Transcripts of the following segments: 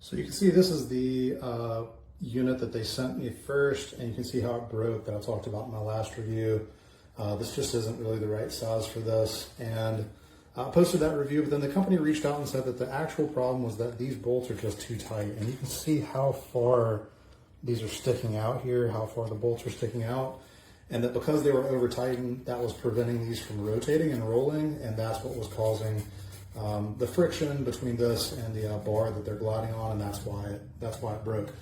So you can see this is the unit that they sent me first, and you can see how it broke that I talked about in my last review. This just isn't really the right size for this, and I posted that review, but then the company reached out and said that the actual problem was that these bolts are just too tight, and you can see how far these are sticking out here, how far the bolts are sticking out, and that because they were over tightened, that was preventing these from rotating and rolling, and that's what was causing the friction between this and the bar that they're gliding on, and that's why it broke.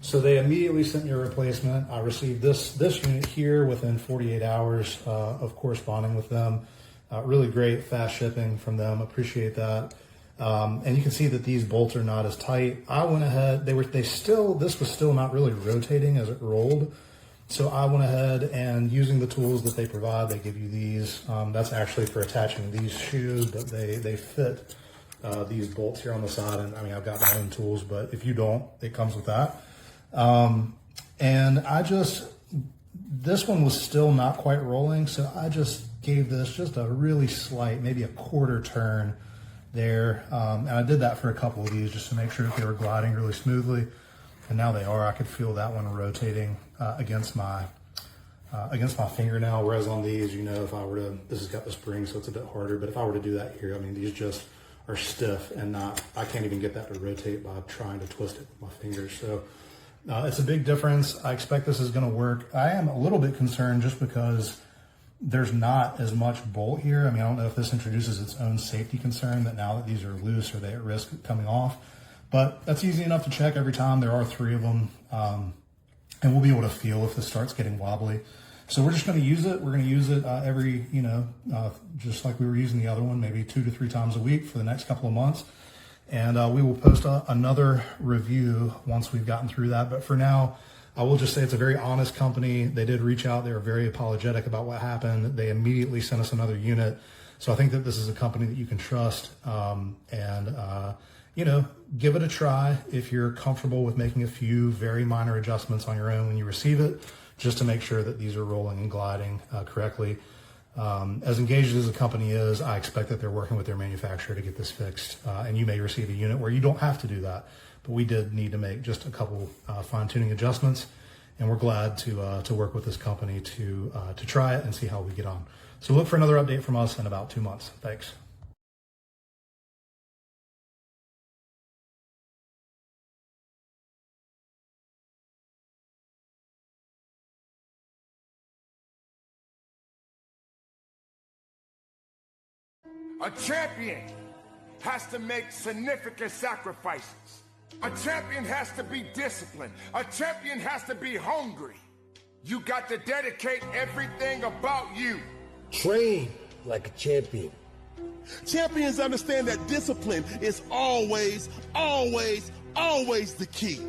So they immediately sent me a replacement. I received this unit here within 48 hours of corresponding with them. Really great, fast shipping from them. Appreciate that. And you can see that these bolts are not as tight. I went ahead. This was still not really rotating as it rolled. So I went ahead and using the tools that they provide, they give you these. That's actually for attaching these shoes, but they fit these bolts here on the side. And I mean, I've got my own tools, but if you don't, it comes with that. And this one was still not quite rolling. So I just gave this just a really slight, maybe a quarter turn there. And I did that for a couple of these just to make sure that they were gliding really smoothly. And now they are. I could feel that one rotating against my fingernail. Whereas on these, you know, if I were to, this has got the spring, so it's a bit harder. But if I were to do that here, I mean, these just are stiff and I can't even get that to rotate by trying to twist it with my fingers. So it's a big difference. I expect this is going to work. I am a little bit concerned just because there's not as much bolt here. I mean, I don't know if this introduces its own safety concern that now that these are loose, are they at risk of coming off? But that's easy enough to check every time. There are 3 of them. And we'll be able to feel if this starts getting wobbly. So we're just going to use it. We're going to use it every, just like we were using the other one, maybe 2 to 3 times a week for the next couple of months. And we will post another review once we've gotten through that. But for now, I will just say it's a very honest company. They did reach out. They were very apologetic about what happened. They immediately sent us another unit. So I think that this is a company that you can trust. Give it a try if you're comfortable with making a few very minor adjustments on your own when you receive it, just to make sure that these are rolling and gliding correctly. As engaged as the company is, I expect that they're working with their manufacturer to get this fixed. And you may receive a unit where you don't have to do that. But we did need to make just a couple fine-tuning adjustments, and we're glad to work with this company to try it and see how we get on. So look for another update from us in about 2 months. Thanks. A champion has to make significant sacrifices. A champion has to be disciplined. A champion has to be hungry. You got to dedicate everything about you. Train like a champion. Champions understand that discipline is always, always, always the key.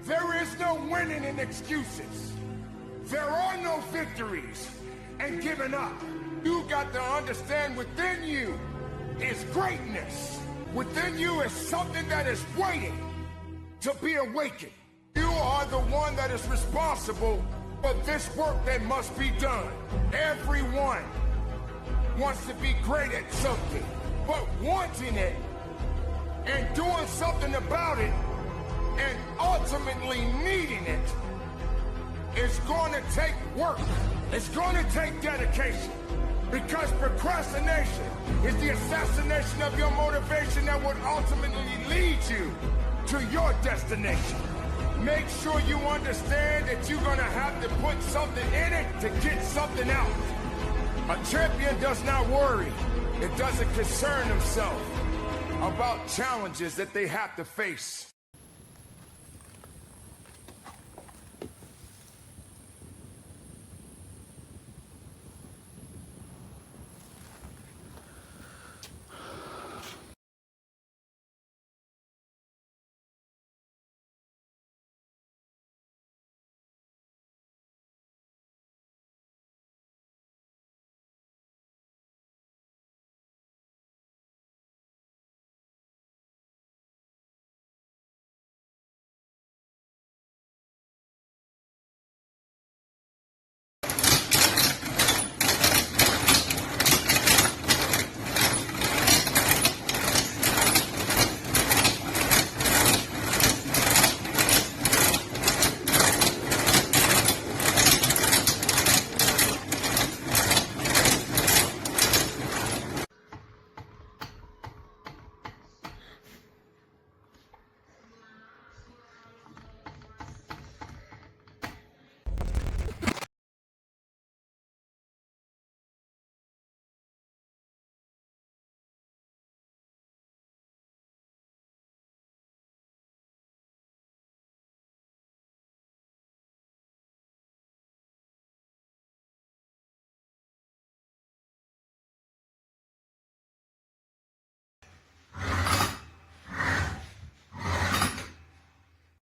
There is no winning in excuses. There are no victories and giving up. You got to understand within you is greatness. Within you is something that is waiting to be awakened. You are the one that is responsible for this work that must be done. Everyone wants to be great at something, but wanting it and doing something about it and ultimately needing it is going to take work. It's going to take dedication. Because procrastination is the assassination of your motivation that would ultimately lead you to your destination. Make sure you understand that you're gonna have to put something in it to get something out. A champion does not worry. It doesn't concern himself about challenges that they have to face.